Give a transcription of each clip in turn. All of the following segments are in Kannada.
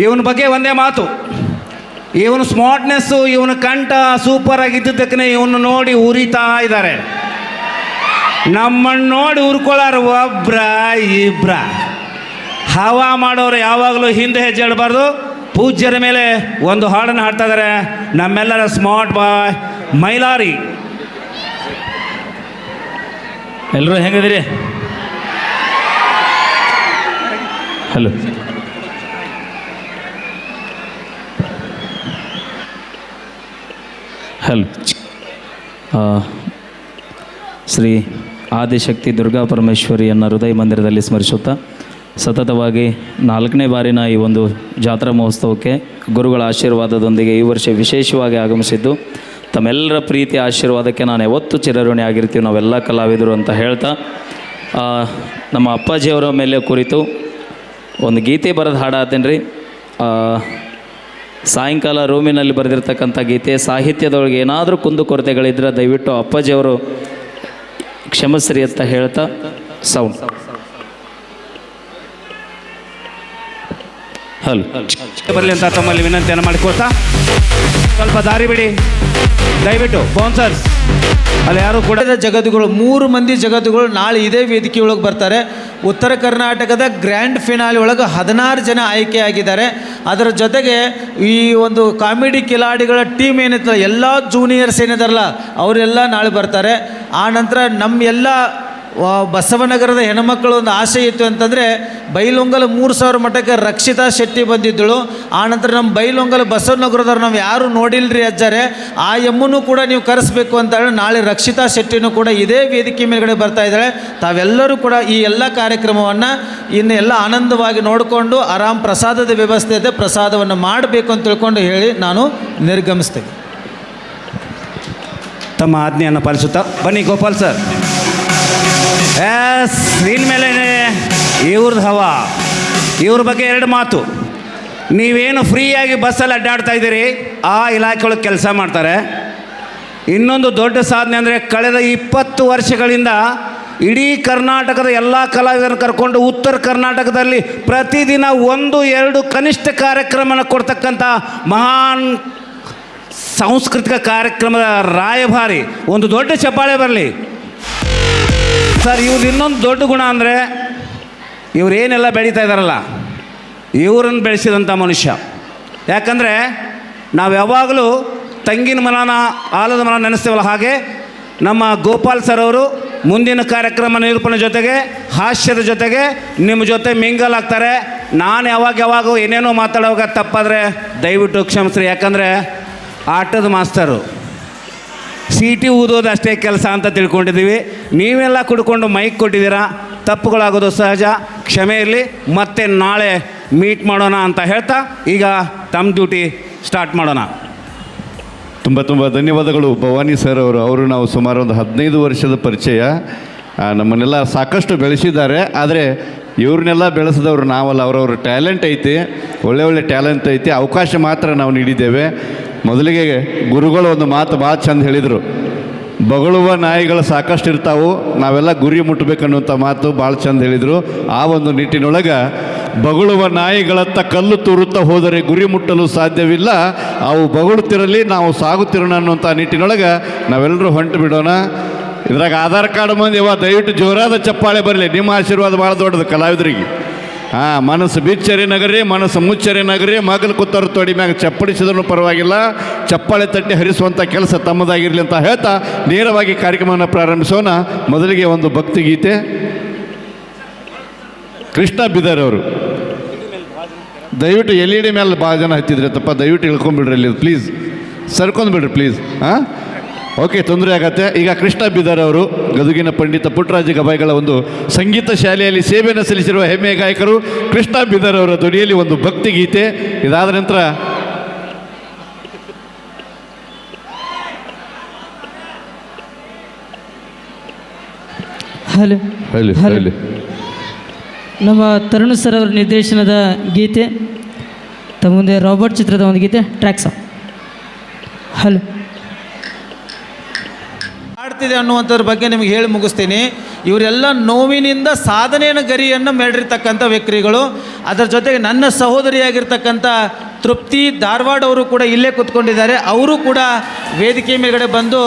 ಇವನ ಬಗ್ಗೆ ಒಂದೇ ಮಾತು, ಇವನು ಸ್ಮಾರ್ಟ್ನೆಸ್ಸು, ಇವನ ಕಂಠ ಸೂಪರ್ ಆಗಿದ್ದಕ್ಕೆ ಇವನು ನೋಡಿ ಉರಿತಾ ಇದ್ದಾರೆ. ನಮ್ಮನ್ನು ನೋಡಿ ಉರ್ಕೊಳ್ಳಾರ ಒಬ್ರ ಇಬ್ರ. ಹವಾ ಮಾಡೋರು ಯಾವಾಗಲೂ ಹಿಂದೆ ಹೆಜ್ಜೆ ಇಡಬಾರ್ದು. ಪೂಜ್ಯರ ಮೇಲೆ ಒಂದು ಹಾಡನ್ನು ಹಾಡ್ತಾ ಇದ್ದಾರೆ ನಮ್ಮೆಲ್ಲರ ಸ್ಮಾರ್ಟ್ ಬಾಯ್ ಮೈಲಾರಿ. ಎಲ್ಲರೂ ಹೆಂಗಿದ್ದೀರಿ? Hello, hello. ಶ್ರೀ ಆದಿಶಕ್ತಿ ದುರ್ಗಾ ಪರಮೇಶ್ವರಿಯನ್ನು ಹೃದಯ ಮಂದಿರದಲ್ಲಿ ಸ್ಮರಿಸುತ್ತಾ ಸತತವಾಗಿ 4ನೇ ಬಾರಿನ ಈ ಒಂದು ಜಾತ್ರಾ ಮಹೋತ್ಸವಕ್ಕೆ ಗುರುಗಳ ಆಶೀರ್ವಾದದೊಂದಿಗೆ ಈ ವರ್ಷ ವಿಶೇಷವಾಗಿ ಆಗಮಿಸಿದ್ದು ತಮ್ಮೆಲ್ಲರ ಪ್ರೀತಿಯ ಆಶೀರ್ವಾದಕ್ಕೆ ನಾನು ಯಾವತ್ತೂ ಚಿರಋಣಿ ಆಗಿರ್ತೀವಿ ನಾವೆಲ್ಲ ಕಲಾವಿದರು ಅಂತ ಹೇಳ್ತಾ, ನಮ್ಮ ಅಪ್ಪಾಜಿಯವರ ಮೇಲೆ ಕುರಿತು ಒಂದು ಗೀತೆ ಬರೆದು ಹಾಡಾತೇನೆ ರೀ. ಸಾಯಂಕಾಲ ರೂಮಿನಲ್ಲಿ ಬರೆದಿರ್ತಕ್ಕಂಥ ಗೀತೆ, ಸಾಹಿತ್ಯದೊಳಗೆ ಏನಾದರೂ ಕುಂದುಕೊರತೆಗಳಿದ್ರೆ ದಯವಿಟ್ಟು ಅಪ್ಪಾಜಿಯವರು ಕ್ಷಮಿಸ್ರಿ ಅಂತ ಹೇಳ್ತಾ ಸೌಂಡ್. ಹಲೋ, ಬರಲಿ ಅಂತ ತಮ್ಮಲ್ಲಿ ವಿನಂತಿಯನ್ನು ಮಾಡಿಕೊಡ್ತಾ ಸ್ವಲ್ಪ ದಾರಿ ಬಿಡಿ ದಯವಿಟ್ಟು. ಬೌನ್ಸರ್ಸ್ ಅಲ್ಲಿ ಯಾರು ಕೂಡ ಜಗತ್ತುಗಳು 3 ಮಂದಿ ಜಗತ್ತುಗಳು ನಾಳೆ ಇದೇ ವೇದಿಕೆ ಒಳಗೆ ಬರ್ತಾರೆ. ಉತ್ತರ ಕರ್ನಾಟಕದ ಗ್ರ್ಯಾಂಡ್ ಫಿನಾಲಿ ಒಳಗೆ 16 ಜನ ಆಯ್ಕೆಯಾಗಿದ್ದಾರೆ. ಅದರ ಜೊತೆಗೆ ಈ ಒಂದು ಕಾಮಿಡಿ ಕಿಲಾಡಿಗಳ ಟೀಮ್ ಏನಿತ್ತು, ಎಲ್ಲ ಜೂನಿಯರ್ಸ್ ಏನಿದಾರಲ್ಲ ಅವರೆಲ್ಲ ನಾಳೆ ಬರ್ತಾರೆ. ಆ ನಂತರ ನಮ್ಮ ಎಲ್ಲ ಬಸವನಗರದ ಹೆಣ್ಮಕ್ಕಳು ಒಂದು ಆಸೆ ಇತ್ತು ಅಂತಂದರೆ ಬೈಲೊಂಗಲ 3000 ಮಠಕ್ಕೆ ರಕ್ಷಿತಾ ಶೆಟ್ಟಿ ಬಂದಿದ್ದಳು. ಆನಂತರ ನಮ್ಮ ಬೈಲೊಂಗಲ ಬಸವನಗರದವ್ರು ನಾವು ಯಾರು ನೋಡಿಲ್ರಿ ಅಜ್ಜಾರೆ, ಆ ಎಮ್ಮನ್ನು ಕೂಡ ನೀವು ಕರೆಸಬೇಕು ಅಂತ ಹೇಳಿ ನಾಳೆ ರಕ್ಷಿತಾ ಶೆಟ್ಟಿನೂ ಕೂಡ ಇದೇ ವೇದಿಕೆ ಮೇಲ್ಗಡೆ ಬರ್ತಾ ಇದ್ದಾಳೆ. ತಾವೆಲ್ಲರೂ ಕೂಡ ಈ ಎಲ್ಲ ಕಾರ್ಯಕ್ರಮವನ್ನು ಇನ್ನು ಎಲ್ಲ ಆನಂದವಾಗಿ ನೋಡಿಕೊಂಡು ಆರಾಮ್ ಪ್ರಸಾದದ ವ್ಯವಸ್ಥೆ ಇದೆ, ಪ್ರಸಾದವನ್ನು ಮಾಡಬೇಕು ಅಂತ ತಿಳ್ಕೊಂಡು ಹೇಳಿ ನಾನು ನಿರ್ಗಮಿಸ್ತೇನೆ. ತಮ್ಮ ಆಜ್ಞೆಯನ್ನು ಪಾಲಿಸುತ್ತಾ ಬನ್ನಿ ಗೋಪಾಲ್ ಸರ್. ಸ್ಕ್ರೀನ್ ಮೇಲೆ ಇವ್ರದ್ದು ಹವಾ. ಇವ್ರ ಬಗ್ಗೆ 2 ಮಾತು. ನೀವೇನು ಫ್ರೀಯಾಗಿ ಬಸ್ಸಲ್ಲಿ ಅಡ್ಡಾಡ್ತಾ ಇದ್ದೀರಿ, ಆ ಇಲಾಖೆ ಒಳಗೆ ಕೆಲಸ ಮಾಡ್ತಾರೆ. ಇನ್ನೊಂದು ದೊಡ್ಡ ಸಾಧನೆ ಅಂದರೆ ಕಳೆದ 20 ವರ್ಷಗಳಿಂದ ಇಡೀ ಕರ್ನಾಟಕದ ಎಲ್ಲ ಕಲಾವಿದರನ್ನು ಕರ್ಕೊಂಡು ಉತ್ತರ ಕರ್ನಾಟಕದಲ್ಲಿ ಪ್ರತಿದಿನ 1-2 ಕನಿಷ್ಠ ಕಾರ್ಯಕ್ರಮನ ಕೊಡ್ತಕ್ಕಂಥ ಮಹಾನ್ ಸಾಂಸ್ಕೃತಿಕ ಕಾರ್ಯಕ್ರಮದ ರಾಯಭಾರಿ. ಒಂದು ದೊಡ್ಡ ಚಪ್ಪಾಳೆ ಬರಲಿ ಸರ್. ಇವ್ರದ್ದು ಇನ್ನೊಂದು ದೊಡ್ಡ ಗುಣ ಅಂದರೆ ಇವರೇನೆಲ್ಲ ಬೆಳೀತಾ ಇದ್ದಾರಲ್ಲ, ಇವರನ್ನು ಬೆಳೆಸಿದಂಥ ಮನುಷ್ಯ. ಯಾಕಂದರೆ ನಾವು ಯಾವಾಗಲೂ ತಂಗಿನ ಮರನ ಆಲದ ಮರ ನೆನೆಸ್ತೀವಲ್ಲ, ಹಾಗೆ ನಮ್ಮ ಗೋಪಾಲ್ ಸರ್ ಅವರು ಮುಂದಿನ ಕಾರ್ಯಕ್ರಮ ನಿರೂಪಣೆ ಜೊತೆಗೆ ಹಾಸ್ಯದ ಜೊತೆಗೆ ನಿಮ್ಮ ಜೊತೆ ಮಿಂಗಲ್ ಆಗ್ತಾರೆ. ನಾನು ಯಾವಾಗ ಏನೇನೋ ಮಾತಾಡುವಾಗ ತಪ್ಪಾದರೆ ದಯವಿಟ್ಟು ಕ್ಷಮಿಸ್ರಿ. ಯಾಕಂದರೆ ಆಟದ ಮಾಸ್ತರು, ಸೀಟಿ ಊದೋದು ಅಷ್ಟೇ ಕೆಲಸ ಅಂತ ತಿಳ್ಕೊಂಡಿದ್ದೀವಿ. ನೀವೆಲ್ಲ ಕುಡ್ಕೊಂಡು ಮೈಕ್ ಕೊಟ್ಟಿದ್ದೀರಾ, ತಪ್ಪುಗಳಾಗೋದು ಸಹಜ, ಕ್ಷಮೆ ಇರಲಿ. ಮತ್ತೆ ನಾಳೆ ಮೀಟ್ ಮಾಡೋಣ ಅಂತ ಹೇಳ್ತಾ ಈಗ ತಮ್ಮ ಡ್ಯೂಟಿ ಸ್ಟಾರ್ಟ್ ಮಾಡೋಣ. ತುಂಬ ಧನ್ಯವಾದಗಳು ಭವಾನಿ ಸರ್ ಅವರು ನಾವು ಸುಮಾರು ಒಂದು 15 ವರ್ಷದ ಪರಿಚಯ. ನಮ್ಮನ್ನೆಲ್ಲ ಸಾಕಷ್ಟು ಬೆಳೆಸಿದ್ದಾರೆ. ಆದರೆ ಇವ್ರನ್ನೆಲ್ಲ ಬೆಳೆಸಿದವರು ನಾವಲ್ಲ, ಅವರವ್ರ ಟ್ಯಾಲೆಂಟ್ ಐತಿ, ಒಳ್ಳೆ ಟ್ಯಾಲೆಂಟ್ ಐತಿ, ಅವಕಾಶ ಮಾತ್ರ ನಾವು ನೀಡಿದ್ದೇವೆ. ಮೊದಲಿಗೆ ಗುರುಗಳು ಒಂದು ಮಾತು ಭಾಳ ಚಂದ ಹೇಳಿದರು, ಬಗಳುವ ನಾಯಿಗಳು ಸಾಕಷ್ಟು ಇರ್ತಾವು, ನಾವೆಲ್ಲ ಗುರಿ ಮುಟ್ಟಬೇಕನ್ನುವಂಥ ಮಾತು ಭಾಳ ಚಂದ ಹೇಳಿದರು. ಆ ಒಂದು ನಿಟ್ಟಿನೊಳಗೆ ಬಗಳುವ ನಾಯಿಗಳತ್ತ ಕಲ್ಲು ತೂರುತ್ತಾ ಹೋದರೆ ಗುರಿ ಮುಟ್ಟಲು ಸಾಧ್ಯವಿಲ್ಲ, ಅವು ಬಗಳುತ್ತಿರಲಿ ನಾವು ಸಾಗುತ್ತಿರೋಣ ಅನ್ನುವಂಥ ನಿಟ್ಟಿನೊಳಗೆ ನಾವೆಲ್ಲರೂ ಹೊಂಟು ಬಿಡೋಣ. ಇದ್ರಾಗ ಆಧಾರ್ ಕಾರ್ಡ್ ಮಂದಿ ದಯವಿಟ್ಟು ಜೋರಾದ ಚಪ್ಪಾಳೆ ಬರಲಿ. ನಿಮ್ಮ ಆಶೀರ್ವಾದ ಭಾಳ ದೊಡ್ಡದು ಕಲಾವಿದರಿಗೆ. ಮನಸ್ಸು ಬಿಚ್ಚರಿ ನಗರಿ, ಮನಸ್ಸು ಮುಚ್ಚರಿ ನಗರಿ, ಮಗಲು ಕೂತರು ತೊಡಿ ಮ್ಯಾಗ ಚಪ್ಪಡಿಸಿದ್ರೂ ಪರವಾಗಿಲ್ಲ, ಚಪ್ಪಾಳೆ ತಟ್ಟಿ ಹರಿಸುವಂಥ ಕೆಲಸ ತಮ್ಮದಾಗಿರಲಿ ಅಂತ ಹೇಳ್ತಾ ನೇರವಾಗಿ ಕಾರ್ಯಕ್ರಮವನ್ನು ಪ್ರಾರಂಭಿಸೋಣ. ಮೊದಲಿಗೆ ಒಂದು ಭಕ್ತಿಗೀತೆ. ಕೃಷ್ಣ ಬಿದರ್ ಅವರು ದಯವಿಟ್ಟು LED ಮೇಲೆ ಭಾಳ ಜನ ಹತ್ತಿದ್ರೆ ತಪ್ಪ, ದಯವಿಟ್ಟು ಇಳ್ಕೊಂಡ್ಬಿಡ್ರಿ ಇಲ್ಲಿ ಪ್ಲೀಸ್, ಸರ್ಕೊಂಡ್ಬಿಡ್ರಿ ಪ್ಲೀಸ್. ಓಕೆ, ತೊಂದರೆ ಆಗತ್ತೆ. ಈಗ ಕೃಷ್ಣ ಬಿದರ್ ಅವರು ಗದುಗಿನ ಪಂಡಿತ ಪುಟ್ಟರಾಜ ಗವಾಯಿಗಳ ಒಂದು ಸಂಗೀತ ಶಾಲೆಯಲ್ಲಿ ಸೇವೆಯನ್ನು ಸಲ್ಲಿಸಿರುವ ಹೆಮ್ಮೆಯ ಗಾಯಕರು ಕೃಷ್ಣ ಬಿದರ್ ಅವರ ಧ್ವನಿಯಲ್ಲಿ ಒಂದು ಭಕ್ತಿ ಗೀತೆ. ಇದಾದ ನಂತರ ಹಲೋ ಹಲೋ ಹಲೋ ನಮ್ಮ ತರುಣ್ ಸರ್ ಅವರ ನಿರ್ದೇಶನದ ಗೀತೆ, ತಮ್ಮ ಮುಂದೆ ರಾಬರ್ಟ್ ಚಿತ್ರದ ಒಂದು ಗೀತೆ ಟ್ರ್ಯಾಕ್ ಸಾಂಗ್. ಹಲೋ ಆಡ್ತಿದೆ ಅನ್ನುವಂಥದ್ರ ಬಗ್ಗೆ ನಿಮಗೆ ಹೇಳಿ ಮುಗಿಸ್ತೀನಿ. ಇವರೆಲ್ಲ ನೋವಿನಿಂದ ಸಾಧನೆಯ ಗರಿಯನ್ನು ಮೆರೆದಿರ್ತಕ್ಕಂಥ ವ್ಯಕ್ತಿಗಳು. ಅದರ ಜೊತೆಗೆ ನನ್ನ ಸಹೋದರಿಯಾಗಿರ್ತಕ್ಕಂಥ ತೃಪ್ತಿ ಧಾರವಾಡ ಅವರು ಕೂಡ ಇಲ್ಲೇ ಕೂತ್ಕೊಂಡಿದ್ದಾರೆ. ಅವರು ಕೂಡ ವೇದಿಕೆ ಮೇಲ್ಗಡೆ ಬಂದು,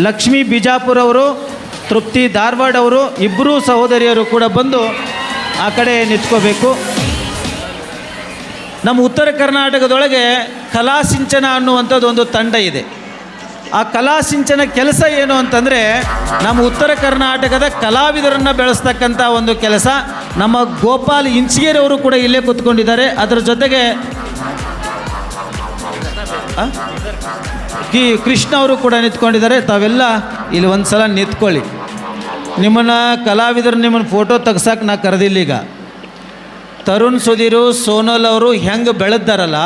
ಲಕ್ಷ್ಮೀ ಬಿಜಾಪುರ ಅವರು, ತೃಪ್ತಿ ಧಾರವಾಡ ಅವರು ಇಬ್ಬರೂ ಸಹೋದರಿಯರು ಕೂಡ ಬಂದು ಆ ಕಡೆ ನಿಂತ್ಕೋಬೇಕು. ನಮ್ಮ ಉತ್ತರ ಕರ್ನಾಟಕದೊಳಗೆ ಕಲಾಸಿಂಚನ ಅನ್ನುವಂಥದ್ದು ಒಂದು ತಂಡ ಇದೆ. ಆ ಕಲಾಸಿಂಚನ ಕೆಲಸ ಏನು ಅಂತಂದರೆ, ನಮ್ಮ ಉತ್ತರ ಕರ್ನಾಟಕದ ಕಲಾವಿದರನ್ನು ಬೆಳೆಸ್ತಕ್ಕಂಥ ಒಂದು ಕೆಲಸ. ನಮ್ಮ ಗೋಪಾಲ್ ಇಂಚಿಗೇರಿ ಅವರು ಕೂಡ ಇಲ್ಲೇ ಕೂತ್ಕೊಂಡಿದ್ದಾರೆ. ಅದರ ಜೊತೆಗೆ ಕೃಷ್ಣ ಅವರು ಕೂಡ ನಿಂತ್ಕೊಂಡಿದ್ದಾರೆ. ತಾವೆಲ್ಲ ಇಲ್ಲಿ ಒಂದು ಸಲ ನಿಂತ್ಕೊಳ್ಳಿ. ನಿಮ್ಮನ್ನು ಕಲಾವಿದರು ನಿಮ್ಮನ್ನು ಫೋಟೋ ತೆಗ್ಸಕ್ಕೆ ನಾ ಕರೆದಿಲ್ಲ. ಈಗ ತರುಣ್ ಸುಧೀರು ಸೋನಲ್ ಅವರು ಹೆಂಗೆ ಬೆಳೆದಾರಲ್ಲ,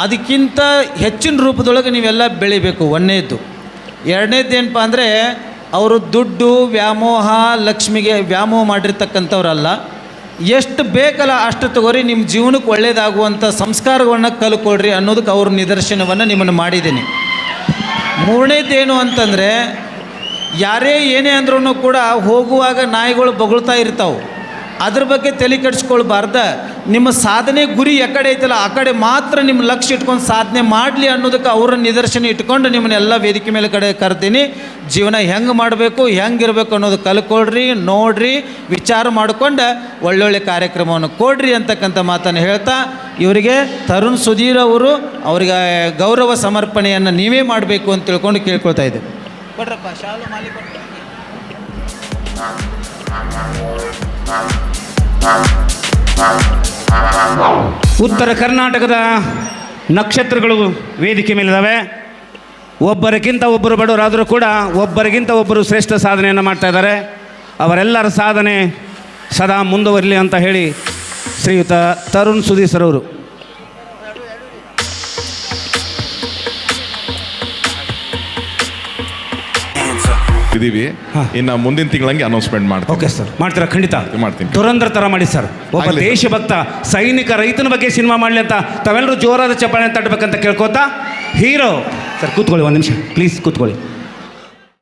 ಅದಕ್ಕಿಂತ ಹೆಚ್ಚಿನ ರೂಪದೊಳಗೆ ನೀವೆಲ್ಲ ಬೆಳಿಬೇಕು. ಒಂದನೇದ್ದು. ಎರಡನೇದ್ದೇನಪ್ಪ ಅಂದರೆ, ಅವರು ದುಡ್ಡು ವ್ಯಾಮೋಹ ಲಕ್ಷ್ಮಿಗೆ ವ್ಯಾಮೋಹ ಮಾಡಿರ್ತಕ್ಕಂಥವ್ರಲ್ಲ. ಎಷ್ಟು ಬೇಕಲ್ಲ ಅಷ್ಟು ತಗೋರಿ, ನಿಮ್ಮ ಜೀವನಕ್ಕೆ ಒಳ್ಳೆಯದಾಗುವಂಥ ಸಂಸ್ಕಾರಗಳನ್ನ ಕಲ್ಕೊಳ್ರಿ ಅನ್ನೋದಕ್ಕೆ ಅವ್ರ ನಿದರ್ಶನವನ್ನು ನಿಮ್ಮನ್ನು ಮಾಡಿದ್ದೀನಿ. ಮೂರನೇದ್ದೇನು ಅಂತಂದರೆ, ಯಾರೇ ಏನೇ ಅಂದ್ರೂ ಕೂಡ ಹೋಗುವಾಗ ನಾಯಿಗಳು ಬೊಗಳ್ತಾ ಇರ್ತಾವೆ. ಅದ್ರ ಬಗ್ಗೆ ತಲೆ ಕೆಡಿಸ್ಕೊಳ್ಬಾರ್ದ. ನಿಮ್ಮ ಸಾಧನೆ ಗುರಿ ಎಕಡೆ ಐತಲ್ಲ ಆ ಕಡೆ ಮಾತ್ರ ನಿಮ್ಮ ಲಕ್ಷ್ಯ ಇಟ್ಕೊಂಡು ಸಾಧನೆ ಮಾಡಲಿ ಅನ್ನೋದಕ್ಕೆ ಅವರ ನಿದರ್ಶನ ಇಟ್ಕೊಂಡು ನಿಮ್ಮನ್ನೆಲ್ಲ ವೇದಿಕೆ ಮೇಲೆ ಕಡೆ ಕರ್ತೀನಿ. ಜೀವನ ಹೆಂಗೆ ಮಾಡಬೇಕು, ಹೆಂಗಿರಬೇಕು ಅನ್ನೋದು ಕಲ್ಕೊಳ್ರಿ, ನೋಡ್ರಿ, ವಿಚಾರ ಮಾಡ್ಕೊಂಡು ಒಳ್ಳೊಳ್ಳೆ ಕಾರ್ಯಕ್ರಮವನ್ನು ಕೊಡ್ರಿ ಅಂತಕ್ಕಂಥ ಮಾತನ್ನು ಹೇಳ್ತಾ, ಇವರಿಗೆ ತರುಣ್ ಸುಧೀರ್ ಅವರು ಅವರಿಗೆ ಗೌರವ ಸಮರ್ಪಣೆಯನ್ನು ನೀವೇ ಮಾಡಬೇಕು ಅಂತ ತಿಳ್ಕೊಂಡು ಕೇಳ್ಕೊಳ್ತಾ ಇದ್ದೇವೆ. ಕೊಡ್ರಪ್ಪ ಶಾಲು ಮಾಲಿ ಕೊಡ್ರಿ. ಉತ್ತರ ಕರ್ನಾಟಕದ ನಕ್ಷತ್ರಗಳು ವೇದಿಕೆ ಮೇಲಿದ್ದಾವೆ. ಒಬ್ಬರಿಗಿಂತ ಒಬ್ಬರು ಬಡವರಾದರೂ ಕೂಡ ಒಬ್ಬರಿಗಿಂತ ಒಬ್ಬರು ಶ್ರೇಷ್ಠ ಸಾಧನೆಯನ್ನು ಮಾಡ್ತಾ ಇದ್ದಾರೆ. ಅವರೆಲ್ಲರ ಸಾಧನೆ ಸದಾ ಮುಂದುವರಲಿ ಅಂತ ಹೇಳಿ ಶ್ರೀಯುತ ತರುಣ್ ಸುಧೀರ್ ಸರ್ ಅವರು. ಇದೀವಿ. ಇನ್ನು ಮುಂದಿನ ತಿಂಗಳಂಗೆ ಅನೌನ್ಸ್ಮೆಂಟ್ ಮಾಡ್ತೀವಿ. ಓಕೆ ಸರ್, ಮಾಡ್ತೀರಾ? ಖಂಡಿತ ಮಾಡ್ತೀನಿ. ದುರಂಧರ ಥರ ಮಾಡಿ ಸರ್. ಒಬ್ಬ ದೇಶಭಕ್ತ ಸೈನಿಕ ರೈತನ ಬಗ್ಗೆ ಸಿನಿಮಾ ಮಾಡಲಿ ಅಂತ ತಾವೆಲ್ಲರೂ ಜೋರಾದ ಚಪ್ಪಾಳೆ ತಟ್ಟಬೇಕಂತ ಕೇಳ್ಕೋತಾ, ಹೀರೋ ಸರ್ ಕೂತ್ಕೊಳ್ಳಿ, ಒಂದು ನಿಮಿಷ ಪ್ಲೀಸ್ ಕೂತ್ಕೊಳ್ಳಿ.